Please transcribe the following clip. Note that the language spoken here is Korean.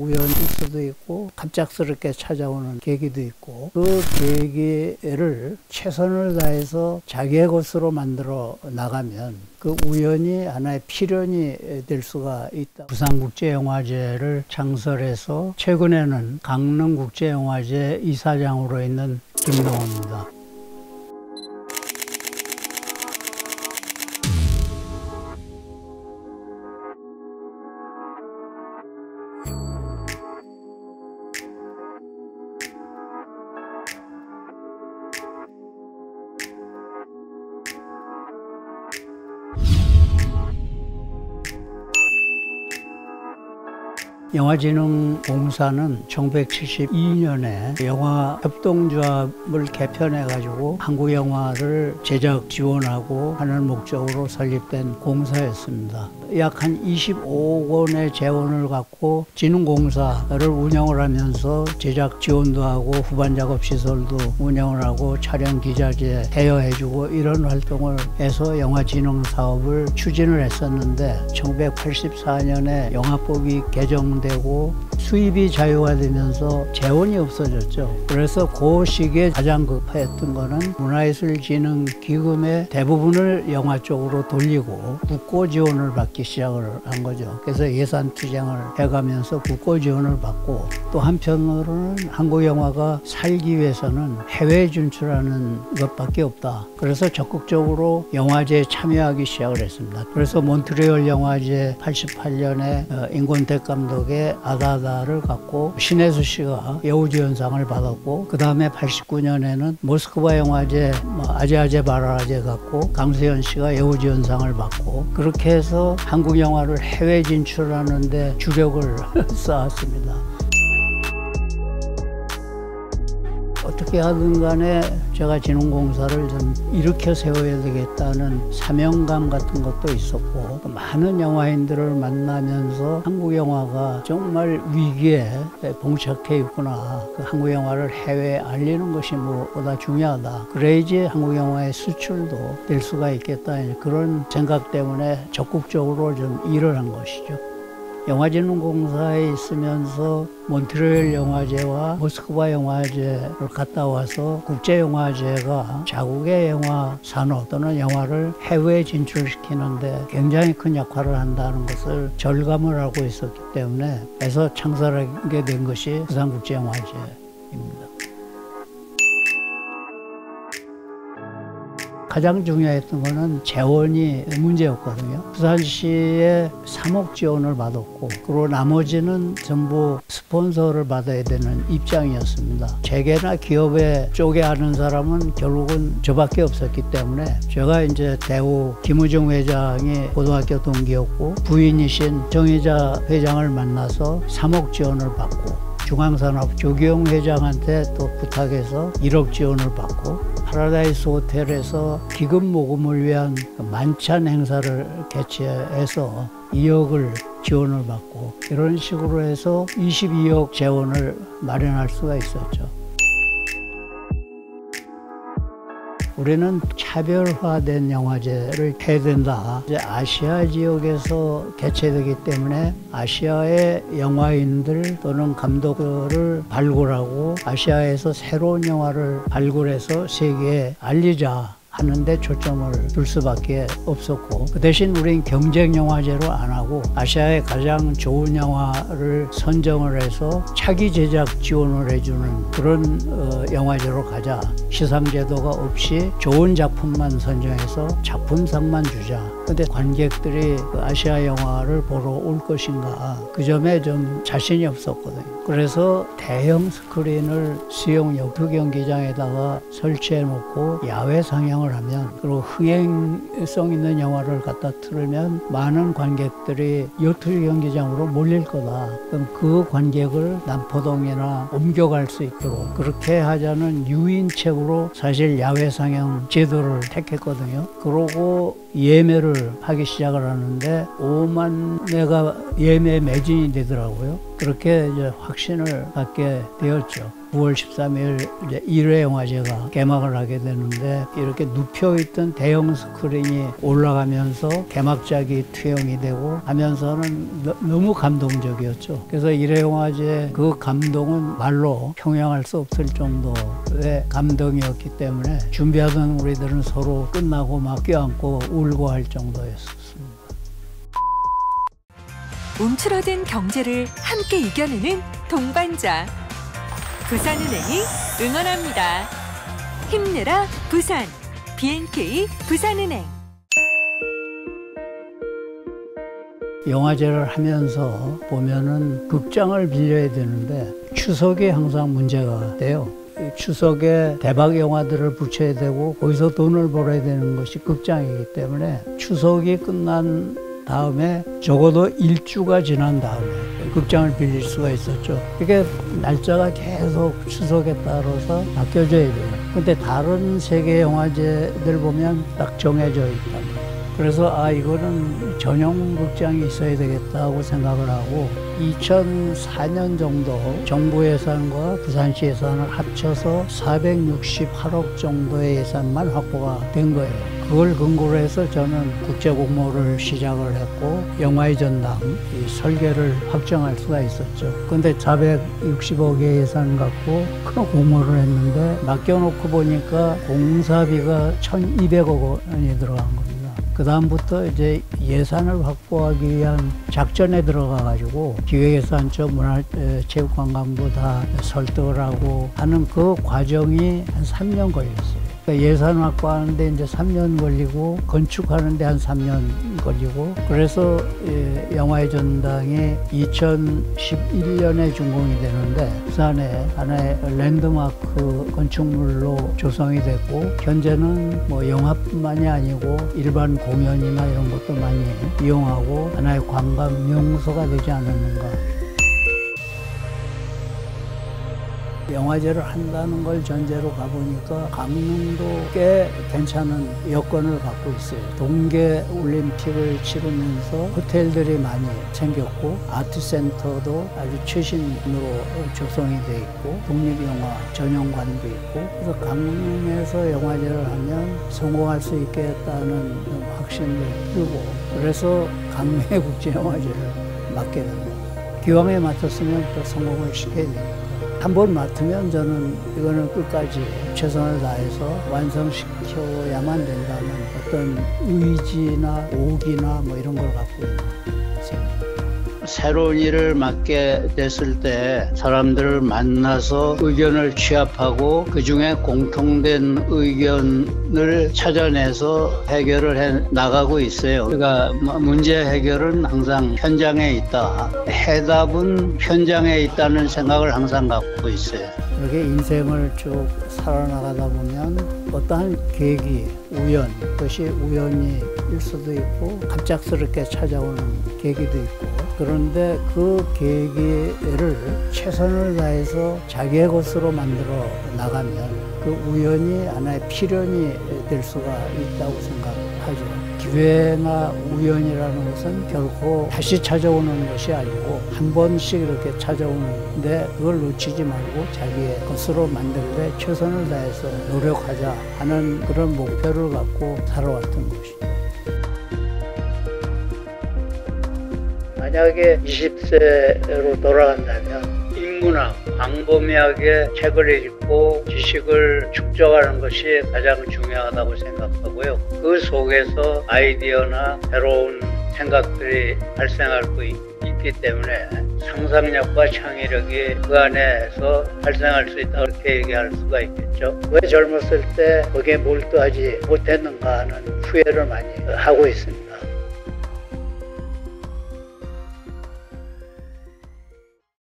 우연일 수도 있고 갑작스럽게 찾아오는 계기도 있고, 그 계기를 최선을 다해서 자기의 것으로 만들어 나가면 그 우연이 하나의 필연이 될 수가 있다. 부산국제영화제를 창설해서 최근에는 강릉국제영화제 이사장으로 있는 김동호입니다. 영화진흥공사는 1972년에 영화협동조합을 개편해가지고 한국영화를 제작 지원하고 하는 목적으로 설립된 공사였습니다. 약 한 25억 원의 재원을 갖고 진흥공사를 운영을 하면서 제작 지원도 하고 후반작업시설도 운영을 하고 촬영 기자재 대여해주고 이런 활동을 해서 영화진흥사업을 추진을 했었는데, 1984년에 영화법이 개정되고 수입이 자유화되면서 재원이 없어졌죠. 그래서 그 시기에 가장 급했던 거는 문화예술진흥기금의 대부분을 영화 쪽으로 돌리고 국고 지원을 받기 시작을 한 거죠. 그래서 예산 투쟁을 해가면서 국고 지원을 받고, 또 한편으로는 한국 영화가 살기 위해서는 해외 진출하는 것밖에 없다. 그래서 적극적으로 영화제에 참여하기 시작을 했습니다. 그래서 몬트리올 영화제 88년에 인권택 감독의 아다다를 갖고 신혜수 씨가 여우주연상을 받았고, 그 다음에 89년에는 모스크바 영화제 아제아제 바라제 갖고 강수현 씨가 여우주연상을 받고, 그렇게 해서 한국 영화를 해외 진출하는 데 주력을 쌓았습니다. 어떻게 하든 간에 제가 진흥공사를 좀 일으켜 세워야 되겠다는 사명감 같은 것도 있었고, 많은 영화인들을 만나면서 한국 영화가 정말 위기에 봉착해 있구나, 그 한국 영화를 해외에 알리는 것이 무엇보다 중요하다, 그래야지 한국 영화의 수출도 될 수가 있겠다, 그런 생각 때문에 적극적으로 좀 일을 한 것이죠. 영화진흥공사에 있으면서 몬트리올 영화제와 모스크바 영화제를 갔다 와서 국제영화제가 자국의 영화 산업 또는 영화를 해외에 진출시키는데 굉장히 큰 역할을 한다는 것을 절감을 하고 있었기 때문에 해서 창설하게 된 것이 부산국제영화제입니다. 가장 중요했던 것은 재원이 문제였거든요. 부산시에 3억 지원을 받았고, 그리고 나머지는 전부 스폰서를 받아야 되는 입장이었습니다. 재계나 기업에 쪽에 하는 사람은 결국은 저밖에 없었기 때문에, 제가 이제 대우 김우중 회장이 고등학교 동기였고 부인이신 정의자 회장을 만나서 3억 지원을 받고, 중앙산업 조기용 회장한테 또 부탁해서 1억 지원을 받고, 파라다이스 호텔에서 기금 모금을 위한 만찬 행사를 개최해서 2억을 지원을 받고, 이런 식으로 해서 22억 재원을 마련할 수가 있었죠. 우리는 차별화된 영화제를 해야 된다. 이제 아시아 지역에서 개최되기 때문에 아시아의 영화인들 또는 감독들을 발굴하고 아시아에서 새로운 영화를 발굴해서 세계에 알리자 하는데 초점을 둘 수밖에 없었고, 그 대신 우린 경쟁 영화제로 안 하고 아시아의 가장 좋은 영화를 선정을 해서 차기 제작 지원을 해주는 그런 영화제로 가자. 시상제도가 없이 좋은 작품만 선정해서 작품상만 주자. 근데 관객들이 그 아시아 영화를 보러 올 것인가, 그 점에 좀 자신이 없었거든요. 그래서 대형 스크린을 수용 역투 경기장에다가 설치해 놓고 야외 상영을 하면, 그리고 흥행성 있는 영화를 갖다 틀면 많은 관객들이 요트 경기장으로 몰릴 거다. 그럼 그 관객을 남포동이나 옮겨갈 수 있도록 그렇게 하자는 유인책으로 사실 야외 상영 제도를 택했거든요. 그러고 예매를 하기 시작을 하는데 5만 매가 예매 매진이 되더라고요. 그렇게 이제 확신을 갖게 되었죠. 9월 13일 이제 1회 영화제가 개막을 하게 되는데 이렇게 눕혀있던 대형 스크린이 올라가면서 개막작이 투영이 되고 하면서는 너무 감동적이었죠. 그래서 1회 영화제 그 감동은 말로 형용할 수 없을 정도의 감동이었기 때문에 준비하던 우리들은 서로 끝나고 막 껴안고 울고 할 정도였습니다. 움츠러든 경제를 함께 이겨내는 동반자 부산은행이 응원합니다. 힘내라 부산, BNK 부산은행. 영화제를 하면서 보면은 극장을 빌려야 되는데 추석에 항상 문제가 돼요. 추석에 대박 영화들을 붙여야 되고 거기서 돈을 벌어야 되는 것이 극장이기 때문에 추석이 끝난 다음에 적어도 1주가 지난 다음에 극장을 빌릴 수가 있었죠. 이게 날짜가 계속 추석에 따라서 바뀌어져야 돼요. 근데 다른 세계 영화제들 보면 딱 정해져 있다. 그래서 이거는 전용 극장이 있어야 되겠다고 생각을 하고 2004년 정도 정부 예산과 부산시 예산을 합쳐서 468억 정도의 예산만 확보가 된 거예요. 그걸 근거로 해서 저는 국제공모를 시작을 했고 영화의 전당 이 설계를 확정할 수가 있었죠. 근데 460억의 예산 갖고 큰 공모를 했는데 맡겨놓고 보니까 공사비가 1,200억 원이 들어간 겁니다. 그 다음부터 이제 예산을 확보하기 위한 작전에 들어가가지고 기획예산처 문화체육관광부 다 설득을 하고 하는 그 과정이 한 3년 걸렸어요. 그러니까 예산 확보하는데 이제 3년 걸리고 건축하는데 한 3년 걸리고 그래서 영화의 전당이 2011년에 준공이 되는데 부산에 하나의 랜드마크 건축물로 조성이 됐고 현재는 뭐 영화뿐만이 아니고 일반 공연이나 이런 것도 많이 이용하고 하나의 관광 명소가 되지 않았는가. 영화제를 한다는 걸 전제로 가보니까 강릉도 꽤 괜찮은 여건을 갖고 있어요. 동계올림픽을 치르면서 호텔들이 많이 생겼고 아트센터도 아주 최신으로 조성이 돼 있고 독립영화 전용관도 있고 그래서 강릉에서 영화제를 하면 성공할 수 있겠다는 확신을 들고 그래서 강릉의 국제영화제를 맡게 됩니다. 기왕에 맡았으면 또 성공을 시켜야 됩니다. 한번 맡으면 저는 이거는 끝까지 최선을 다해서 완성시켜야만 된다는 어떤 의지나 오기나 뭐 이런 걸 갖고 있는 생각입니다. 새로운 일을 맡게 됐을 때 사람들을 만나서 의견을 취합하고 그중에 공통된 의견을 찾아내서 해결을 해 나가고 있어요. 그러니까 문제 해결은 항상 현장에 있다. 해답은 현장에 있다는 생각을 항상 갖고 있어요. 이렇게 인생을 쭉 살아나가다 보면 어떠한 계기, 우연, 그것이 우연일 수도 있고 갑작스럽게 찾아오는 계기도 있고 그런데 그 계기를 최선을 다해서 자기의 것으로 만들어 나가면 그 우연이 하나의 필연이 될 수가 있다고 생각하죠. 기회나 우연이라는 것은 결코 다시 찾아오는 것이 아니고 한 번씩 이렇게 찾아오는데 그걸 놓치지 말고 자기의 것으로 만들되 최선을 다해서 노력하자 하는 그런 목표를 갖고 살아왔던 것이죠. 만약에 20세로 돌아간다면 인문학, 광범위하게 책을 읽고 지식을 축적하는 것이 가장 중요하다고 생각하고요. 그 속에서 아이디어나 새로운 생각들이 발생할 수 있기 때문에 상상력과 창의력이 그 안에서 발생할 수 있다고 그렇게 얘기할 수가 있겠죠. 왜 젊었을 때 거기에 몰두하지 못했는가 하는 후회를 많이 하고 있습니다.